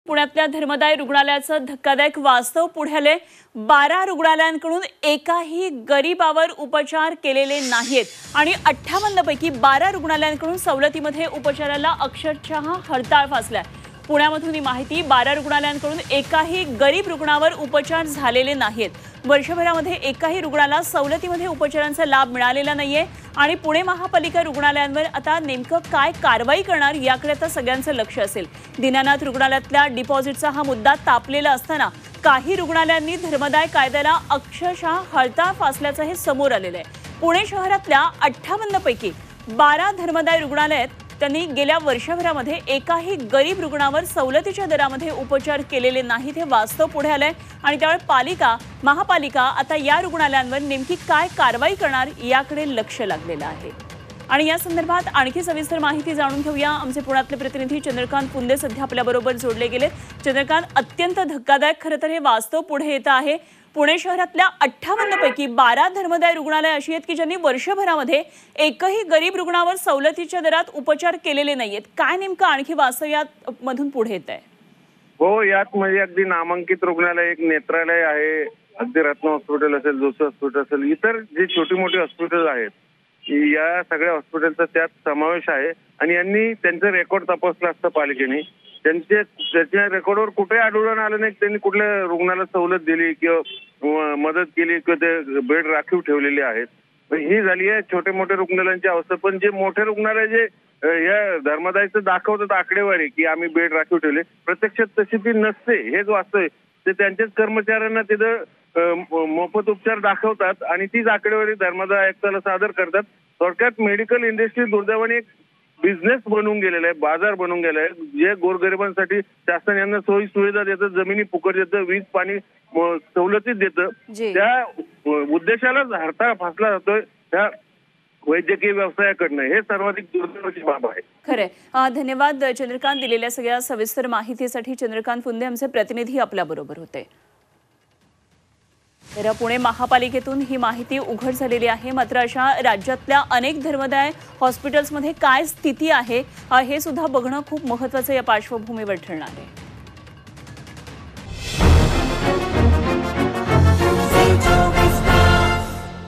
पुण्यातल्या धर्मदाय रुग्णालयाचं धक्कादायक वास्तव पुढे आले। 12 रुग्णालयांकडून एकाही गरीबावर उपचार केलेले नाहीत आणि 58 पैकी 12 रुग्णालयांकडून सवलतीमध्ये उपचाराला अक्षरशः हरताळ फासलाय। पुण्यामधून ही माहिती 12 रुग्णालयांकडून एकाही गरीब रुग्णावर उपचार झालेले नाहीत। वर्षभरामध्ये एकाही रुग्णाला सवलतीमध्ये उपचारांचा लाभ मिळालेला नाहीये आणि पुणे महापालिका रुग्णालयांवर आता नेमकं काय कारवाई करणार याकडे आता सगळ्यांचं लक्ष असेल। दीनानाथ रुग्णालयातल्या डिपॉझिटचा हा मुद्दा तापलेला असताना काही रुग्णालयांनी धर्मदाय कायद्याला अक्षरशः हरताळ फासल्याचं हे समोर आलेलं आहे। पुणे शहरातल्या 58 पैकी 12 धर्मदाय रुग्णालयात त्यांनी गेल्या वर्षभरामध्ये एकाही गरीब रुग्णावर सवलतीच्या दरामध्ये उपचार केलेले नाहीत हे वास्तव पुढे आलंय आणि त्यामुळे महापालिका आता या रुग्णालयांवर नेमकी काय कारवाई करणार याकडे लक्ष लागलेलं आहे। आणि या संदर्भात आणखी सविस्तर माहिती जाणून घेऊया। आमचे पुण्यातले प्रतिनिधी चंद्रकांत पुंदे सध्या आपल्याबरोबर जोडले गेले। चंद्रकांत, अत्यंत धक्कादायक खरं तर हे वास्तव पुढे येत आहे। पुणे शहरातल्या 58 पैकी 12 धर्मदाय रुग्णालय अशी आहेत की ज्यांनी वर्षभरामध्ये एकही गरीब रुग्णावर सवलतीच्या दरात उपचार केलेले नाहीत। काय नेमकं आणखी वास्तव यात मधून पुढे येत आहे? हो, यात म्हणजे अगदी नामांकित रुग्णालय, एक नेत्रालय आहे, अगदी रत्न हॉस्पिटल असेल, जोशी हॉस्पिटल असेल, इतर जे छोटी मोठी हॉस्पिटल आहेत या सगळ्या हॉस्पिटलचा त्यात समावेश आहे। आणि यांनी त्यांचं रेकॉर्ड तपासलं असतं पालिकेने। त्याच्या रेकॉर्डवर कुठे आढळून आलं नाही त्यांनी कुठल्या रुग्णाला सवलत दिली किंवा मदत केली किंवा ते बेड राखीव ठेवलेले आहेत। ही झाली आहे छोटे मोठे रुग्णालयांची अवस्था। पण जे मोठे रुग्णालय जे या धर्मदायचं दाखवतात आकडेवारी की आम्ही बेड राखीव ठेवले, प्रत्यक्षात तशी ती नसते हेच वास्तव आहे। ते त्यांच्याच कर्मचाऱ्यांना तिथं मोफत उपचार दाखवतात आणि तीच आकडेवारी धर्मदाय आयुक्ताला सादर करतात। थोडक्यात मेडिकल इंडस्ट्री दुर्दैवाने एक बिझनेस बनवून गेलेला आहे, बाजार बनवून गेलाय। जे गोरगरिबांसाठी शासन यांना सोयी सुविधा देतं, जमिनी फुकट देतं, वीज पाणी सवलतीत देतं, त्या उद्देशालाच हरताळ फासला जातोय त्या वैद्यकीय व्यवसायाकडनं। हे सर्वाधिक दुर्दैवाची बाब आहे। खरंय। धन्यवाद चंद्रकांत, दिलेल्या सगळ्या सविस्तर माहितीसाठी। चंद्रकांत पुंदे आमचे प्रतिनिधी आपल्या बरोबर होते। तर पुणे महापालिकेतून ही माहिती उघड झालेली आहे। मात्र अशा राज्यातल्या अनेक धर्मदाय हॉस्पिटल्समध्ये काय स्थिती आहे हे सुद्धा बघणं खूप महत्त्वाचं या पार्श्वभूमीवर ठरणार आहे।